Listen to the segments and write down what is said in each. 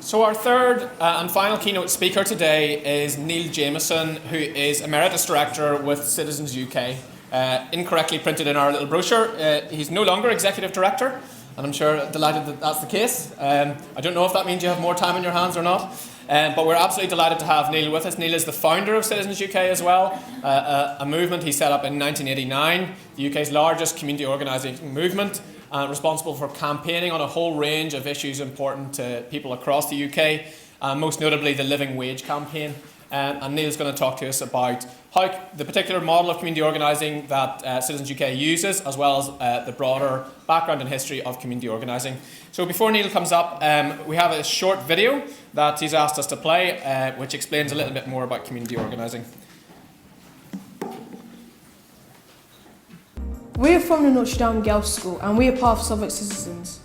So our third and final keynote speaker today is Neil Jameson, who is Emeritus Director with Citizens UK. Incorrectly printed in our little brochure. He's no longer Executive Director, and I'm sure delighted that that's the case. I don't know if that means you have more time in your hands or not, but we're absolutely delighted to have Neil with us. Neil is the founder of Citizens UK as well, a movement he set up in 1989, the UK's largest community organising movement, responsible for campaigning on a whole range of issues important to people across the UK, most notably the Living Wage campaign. And Neil's going to talk to us about how the particular model of community organising that Citizens UK uses, as well as the broader background and history of community organising. So before Neil comes up, we have a short video that he's asked us to play, which explains a little bit more about community organising. We are from the Notre Dame Girls' School and we are part of Southwark Citizens.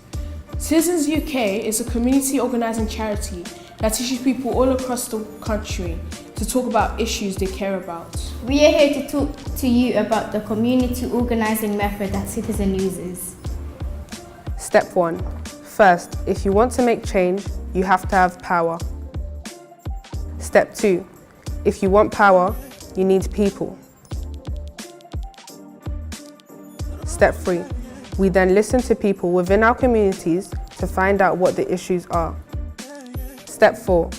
Citizens UK is a community organising charity that teaches people all across the country to talk about issues they care about. We are here to talk to you about the community organising method that Citizen uses. Step 1. First, if you want to make change, you have to have power. Step 2. If you want power, you need people. Step 3. We then listen to people within our communities to find out what the issues are. Step 4.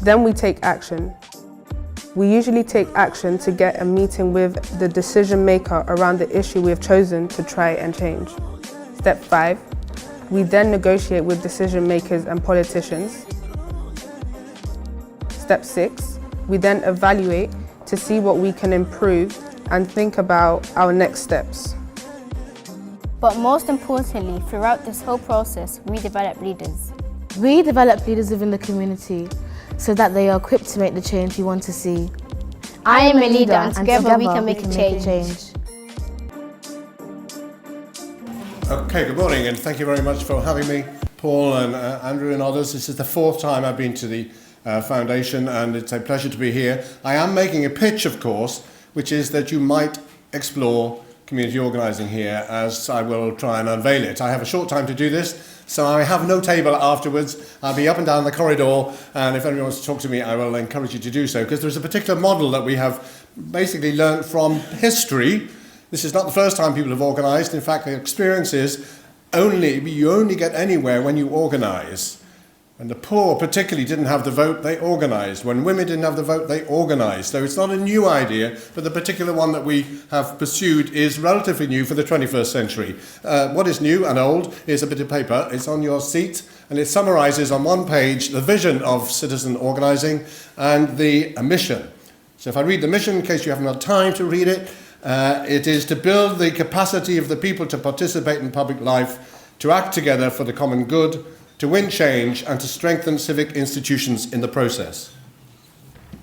Then we take action. We usually take action to get a meeting with the decision maker around the issue we have chosen to try and change. Step 5. We then negotiate with decision makers and politicians. Step 6. We then evaluate to see what we can improve and think about our next steps. But most importantly, throughout this whole process, we develop leaders. We develop leaders within the community so that they are equipped to make the change we want to see. I am a leader and together we can make a change. Okay, good morning and thank you very much for having me, Paul and Andrew and others. This is the fourth time I've been to the foundation and it's a pleasure to be here. I am making a pitch, of course, which is that you might explore community organising here as I will try and unveil it. I have a short time to do this, so I have no table afterwards. I'll be up and down the corridor, and if anyone wants to talk to me, I will encourage you to do so, because there's a particular model that we have basically learnt from history. This is not the first time people have organised. In fact, the experience is you only get anywhere when you organise. When the poor particularly didn't have the vote, they organised. When women didn't have the vote, they organised. So it's not a new idea, but the particular one that we have pursued is relatively new for the 21st century. What is new and old is a bit of paper. It's on your seat, and it summarises on one page the vision of citizen organising and the mission. So if I read the mission, in case you haven't had time to read it, it is to build the capacity of the people to participate in public life, to act together for the common good, to win change and to strengthen civic institutions in the process.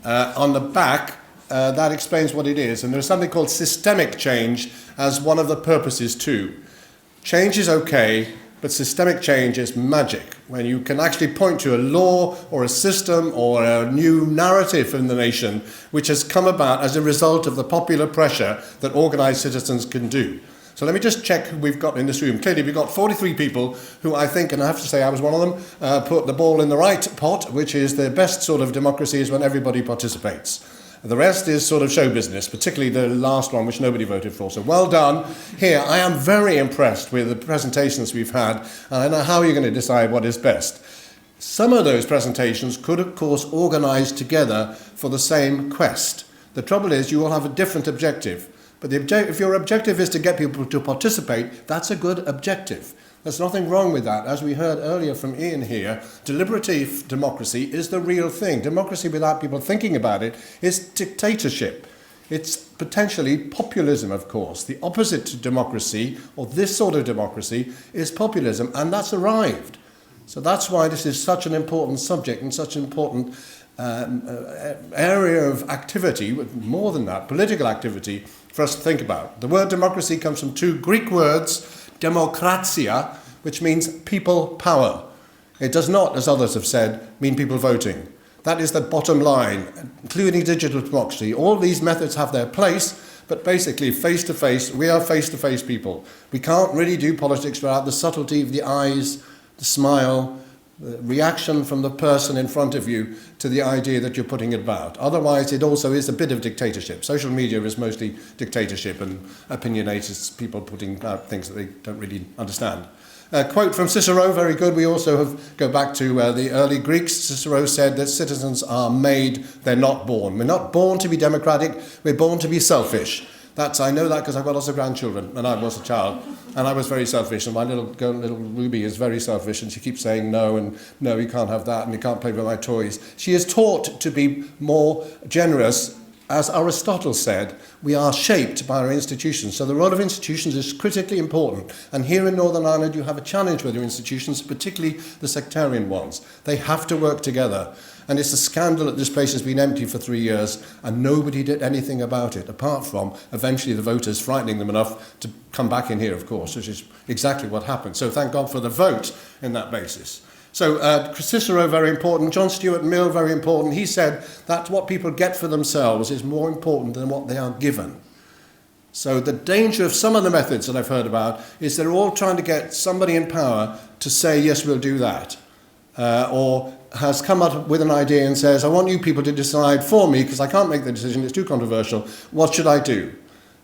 On the back, that explains what it is, and there's something called systemic change as one of the purposes too. Change is okay, but systemic change is magic, when you can actually point to a law or a system or a new narrative in the nation which has come about as a result of the popular pressure that organised citizens can do. So let me just check who we've got in this room. Clearly we've got 43 people who I think, and I have to say I was one of them, put the ball in the right pot, which is the best sort of democracy is when everybody participates. The rest is sort of show business, particularly the last one, which nobody voted for. So well done. Here, I am very impressed with the presentations we've had, and I know how you're going to decide what is best. Some of those presentations could, of course, organise together for the same quest. The trouble is you all have a different objective. But if your objective is to get people to participate, that's a good objective. There's nothing wrong with that. As we heard earlier from Ian here, deliberative democracy is the real thing. Democracy without people thinking about it is dictatorship. It's potentially populism, of course. The opposite to democracy, or this sort of democracy, is populism, and that's arrived. So that's why this is such an important subject and such an important area of activity, more than that, political activity, for us to think about. The word democracy comes from two Greek words, demokratia, which means people power. It does not, as others have said, mean people voting. That is the bottom line, including digital democracy. All these methods have their place, but basically face-to-face, we are face-to-face people. We can't really do politics without the subtlety of the eyes, the smile, the reaction from the person in front of you to the idea that you're putting about. Otherwise, it also is a bit of dictatorship. Social media is mostly dictatorship and opinionated people putting out things that they don't really understand. A quote from Cicero, very good. We also go back to the early Greeks. Cicero said that citizens are made, they're not born. We're not born to be democratic, we're born to be selfish. I know that because I've got lots of grandchildren, and I was a child, and I was very selfish, and my little girl, little Ruby, is very selfish, and she keeps saying no, and no, you can't have that, and you can't play with my toys. She is taught to be more generous. As Aristotle said, we are shaped by our institutions. So the role of institutions is critically important. And here in Northern Ireland, you have a challenge with your institutions, particularly the sectarian ones. They have to work together. And it's a scandal that this place has been empty for 3 years and nobody did anything about it, apart from eventually the voters frightening them enough to come back in here, of course, which is exactly what happened. So thank God for the vote in that basis. So Cicero, very important. John Stuart Mill, very important. He said that what people get for themselves is more important than what they are given. So the danger of some of the methods that I've heard about is they're all trying to get somebody in power to say, yes, we'll do that. Or has come up with an idea and says, I want you people to decide for me because I can't make the decision, it's too controversial. What should I do?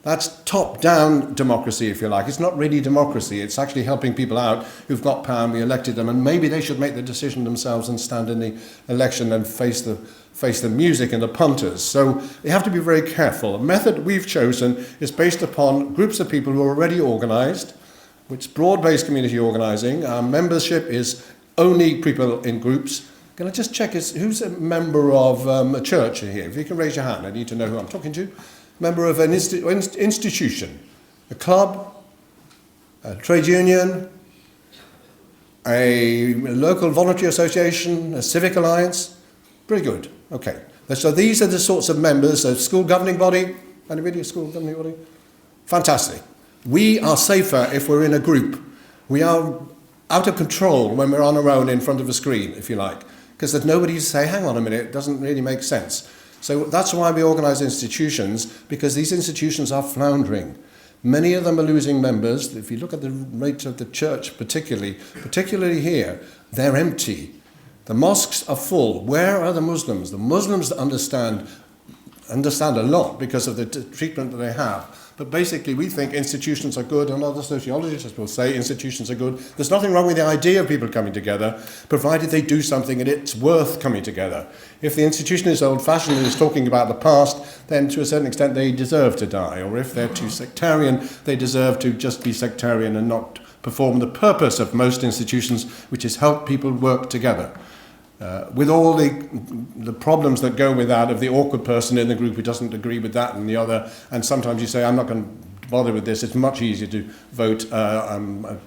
That's top-down democracy, if you like. It's not really democracy. It's actually helping people out who've got power and we elected them, and maybe they should make the decision themselves and stand in the election and face the music and the punters. So you have to be very careful. The method we've chosen is based upon groups of people who are already organised, which is broad-based community organising. Our membership is only people in groups. Can I just check, who's a member of a church here? If you can raise your hand, I need to know who I'm talking to. Member of an institution, a club, a trade union, a local voluntary association, a civic alliance. Pretty good. Okay. So these are the sorts of members. A school governing body. Anybody a school governing body? Fantastic. We are safer if we're in a group. We are out of control when we're on our own in front of a screen, if you like, because there's nobody to say, hang on a minute, it doesn't really make sense. So that's why we organise institutions, because these institutions are floundering. Many of them are losing members. If you look at the rate of the church particularly here, they're empty. The mosques are full. Where are the Muslims? The Muslims understand a lot because of the treatment that they have. But basically, we think institutions are good, and other sociologists will say institutions are good. There's nothing wrong with the idea of people coming together, provided they do something and it's worth coming together. If the institution is old-fashioned and is talking about the past, then to a certain extent they deserve to die. Or if they're too sectarian, they deserve to just be sectarian and not perform the purpose of most institutions, which is help people work together. With all the problems that go with that, of the awkward person in the group who doesn't agree with that and the other, and sometimes you say, I'm not going to bother with this, it's much easier to vote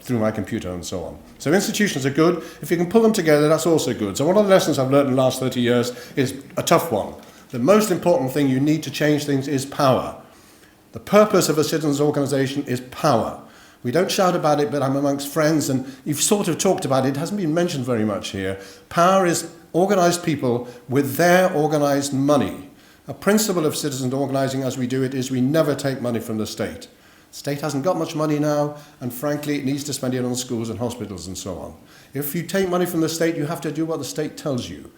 through my computer and so on. So institutions are good. If you can pull them together, that's also good. So one of the lessons I've learned in the last 30 years is a tough one. The most important thing you need to change things is power. The purpose of a citizens' organisation is power. We don't shout about it, but I'm amongst friends, and you've sort of talked about it. It hasn't been mentioned very much here. Power is organised people with their organised money. A principle of citizen organising as we do it is we never take money from the state. The state hasn't got much money now, and frankly, it needs to spend it on schools and hospitals and so on. If you take money from the state, you have to do what the state tells you.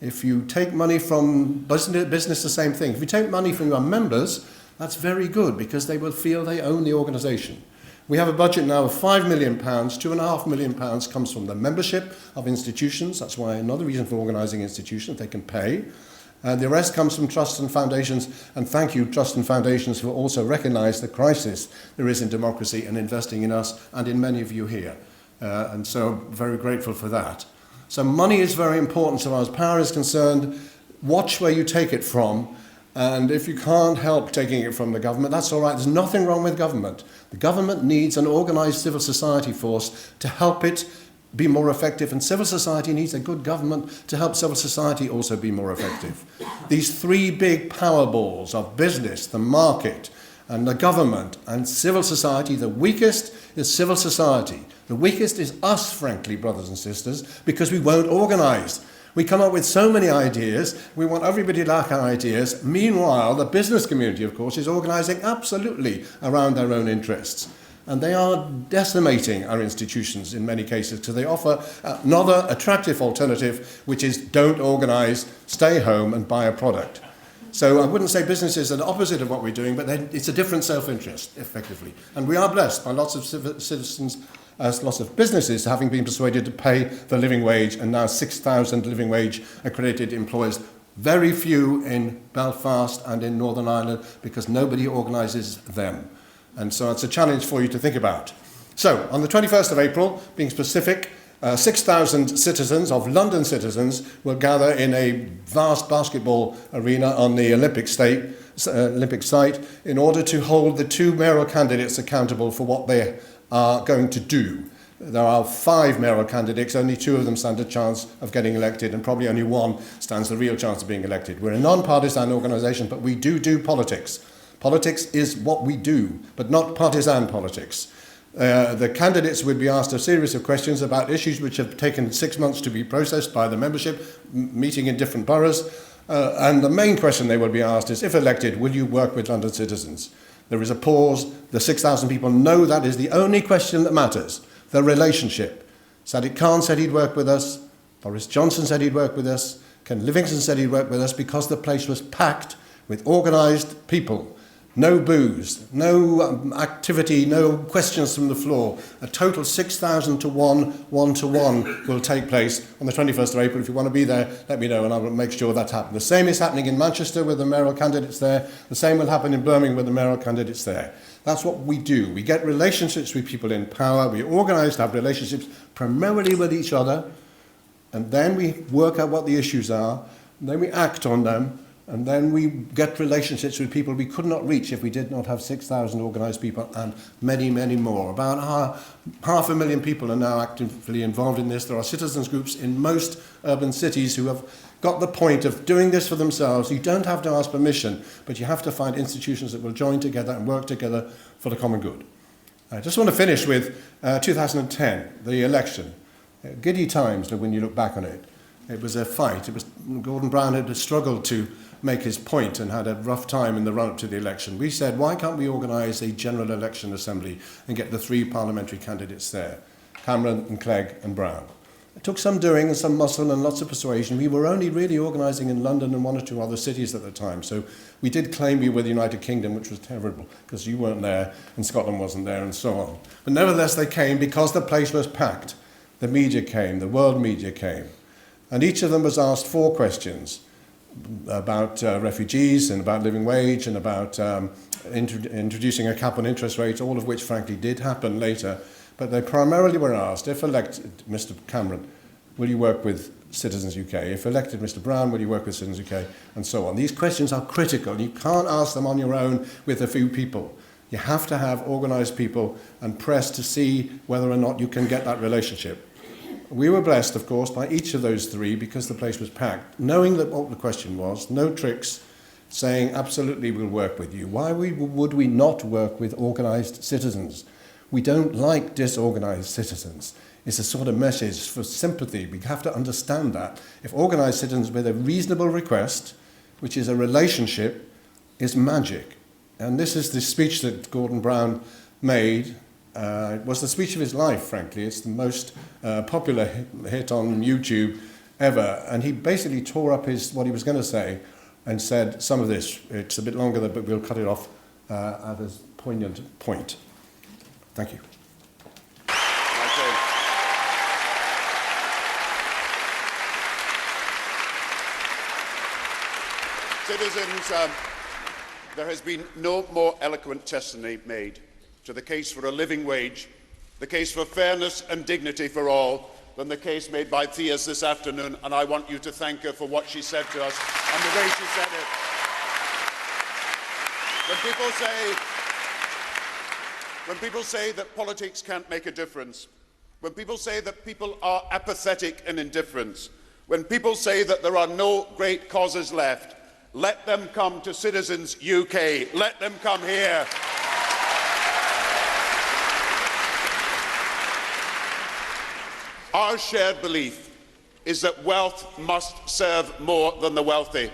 If you take money from business, the same thing. If you take money from your members, that's very good, because they will feel they own the organisation. We have a budget now of £5 million. £2.5 million comes from the membership of institutions. That's why another reason for organising institutions, they can pay. The rest comes from trusts and foundations. And thank you, trusts and foundations, who also recognise the crisis there is in democracy and investing in us and in many of you here. And so very grateful for that. So money is very important so far as power is concerned. Watch where you take it from. And if you can't help taking it from the government, that's all right. There's nothing wrong with government. The government needs an organised civil society force to help it be more effective, and civil society needs a good government to help civil society also be more effective. These three big power balls of business, the market, and the government, and civil society, the weakest is civil society. The weakest is us, frankly, brothers and sisters, because we won't organise. We come up with so many ideas, we want everybody to like our ideas. Meanwhile, the business community, of course, is organising absolutely around their own interests. And they are decimating our institutions in many cases, because they offer another attractive alternative, which is don't organise, stay home and buy a product. So I wouldn't say businesses are the opposite of what we're doing, but then it's a different self-interest, effectively. And we are blessed by lots of citizens, lots of businesses having been persuaded to pay the living wage, and now 6,000 living wage accredited employers. Very few in Belfast and in Northern Ireland, because nobody organises them. And so it's a challenge for you to think about. So on the 21st of April, being specific, 6,000 citizens, of London citizens, will gather in a vast basketball arena on the Olympic site in order to hold the two mayoral candidates accountable for what they are going to do. There are 5 mayoral candidates, only 2 of them stand a chance of getting elected, and probably only 1 stands the real chance of being elected. We're a non-partisan organisation, but we do politics. Politics is what we do, but not partisan politics. The candidates would be asked a series of questions about issues which have taken 6 months to be processed by the membership, meeting in different boroughs. And the main question they will be asked is, if elected, will you work with London citizens? There is a pause. The 6,000 people know that is the only question that matters, the relationship. Sadiq Khan said he'd work with us. Boris Johnson said he'd work with us. Ken Livingstone said he'd work with us, because the place was packed with organised people. No booze, no activity, no questions from the floor. A total 6,000 to 1 will take place on the 21st of April. If you want to be there, let me know and I will make sure that happens. The same is happening in Manchester with the mayoral candidates there. The same will happen in Birmingham with the mayoral candidates there. That's what we do. We get relationships with people in power. We organise to have relationships primarily with each other, and then we work out what the issues are, and then we act on them. And then we get relationships with people we could not reach if we did not have 6,000 organised people, and many, many more. About 500,000 people are now actively involved in this. There are citizens groups in most urban cities who have got the point of doing this for themselves. You don't have to ask permission, but you have to find institutions that will join together and work together for the common good. I just want to finish with 2010, the election. Giddy times when you look back on it. It was a fight. Gordon Brown had struggled to make his point and had a rough time in the run-up to the election. We said, why can't we organise a general election assembly and get the 3 parliamentary candidates there, Cameron and Clegg and Brown? It took some doing and some muscle and lots of persuasion. We were only really organising in London and 1 or 2 other cities at the time, so we did claim we were the United Kingdom, which was terrible, because you weren't there and Scotland wasn't there and so on. But nevertheless, they came because the place was packed. The media came, the world media came. And each of them was asked 4 questions about refugees and about living wage and about introducing a cap on interest rates, all of which frankly did happen later. But they primarily were asked, if elected Mr. Cameron, will you work with Citizens UK? If elected Mr. Brown, will you work with Citizens UK? And so on. These questions are critical. You can't ask them on your own with a few people. You have to have organised people and press to see whether or not you can get that relationship. We were blessed, of course, by each of those 3 because the place was packed, knowing that what the question was, no tricks, saying absolutely we'll work with you. Why would we not work with organised citizens? We don't like disorganised citizens. It's a sort of message for sympathy. We have to understand that. If organised citizens with a reasonable request, which is a relationship, is magic. And this is the speech that Gordon Brown made. It was the speech of his life, frankly. It's the most popular hit on YouTube ever. And he basically tore up what he was going to say and said some of this. It's a bit longer, but we'll cut it off at a poignant point. Thank you. Citizens, there has been no more eloquent testimony made to the case for a living wage, the case for fairness and dignity for all, than the case made by Theas this afternoon, and I want you to thank her for what she said to us and the way she said it. When people say that politics can't make a difference, when people say that people are apathetic and indifferent, when people say that there are no great causes left, let them come to Citizens UK. Let them come here. Our shared belief is that wealth must serve more than the wealthy,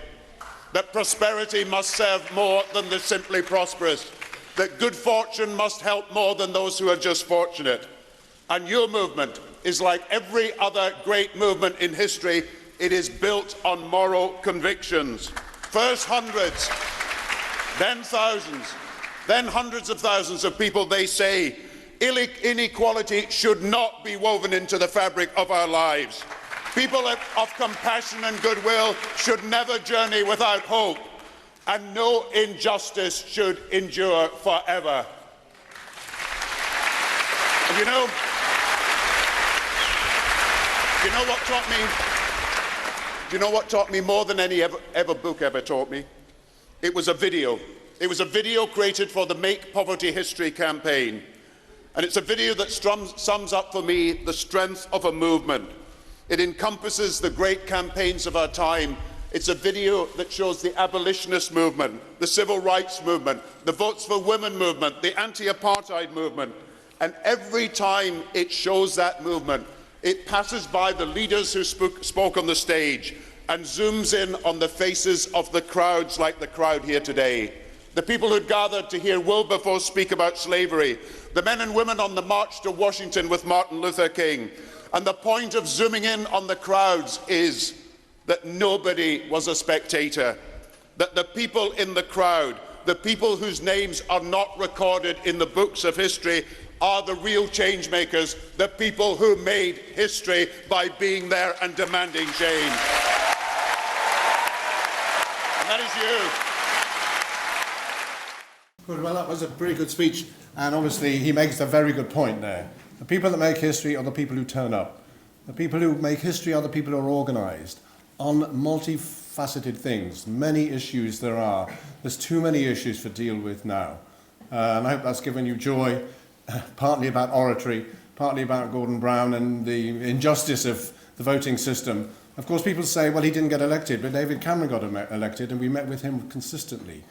that prosperity must serve more than the simply prosperous, that good fortune must help more than those who are just fortunate. And your movement is like every other great movement in history. It is built on moral convictions. First hundreds, then thousands, then hundreds of thousands of people, they say, inequality should not be woven into the fabric of our lives. People of compassion and goodwill should never journey without hope, and no injustice should endure forever. And you know what taught me? Do you know what taught me more than any book ever taught me? It was a video. It was a video created for the Make Poverty History campaign. And it's a video that sums up for me the strength of a movement. It encompasses the great campaigns of our time. It's a video that shows the abolitionist movement, the civil rights movement, the Votes for Women movement, the anti-apartheid movement. And every time it shows that movement, it passes by the leaders who spoke on the stage and zooms in on the faces of the crowds like the crowd here today. The people who gathered to hear Wilberforce speak about slavery, the men and women on the march to Washington with Martin Luther King. And the point of zooming in on the crowds is that nobody was a spectator, that the people in the crowd, the people whose names are not recorded in the books of history, are the real change makers, the people who made history by being there and demanding change. And that is you. Good, well, that was a pretty good speech, and obviously he makes a very good point there. The people that make history are the people who turn up. The people who make history are the people who are organised on multifaceted things. Many issues there are. There's too many issues to deal with now. And I hope that's given you joy, partly about oratory, partly about Gordon Brown and the injustice of the voting system. Of course, people say, well, he didn't get elected, but David Cameron got elected, and we met with him consistently.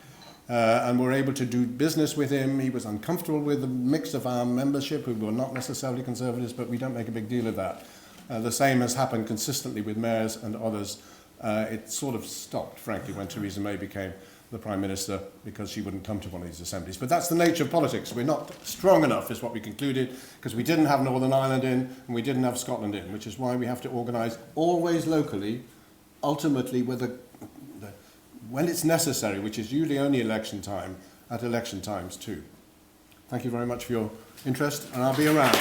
And were able to do business with him. He was uncomfortable with the mix of our membership, who were not necessarily Conservatives, but we don't make a big deal of that. The same has happened consistently with mayors and others. It sort of stopped, frankly, when Theresa May became the Prime Minister, because she wouldn't come to one of these assemblies. But that's the nature of politics. We're not strong enough, is what we concluded, because we didn't have Northern Ireland in, and we didn't have Scotland in, which is why we have to organise always locally, ultimately with when it's necessary, which is usually only election time, at election times too. Thank you very much for your interest, and I'll be around.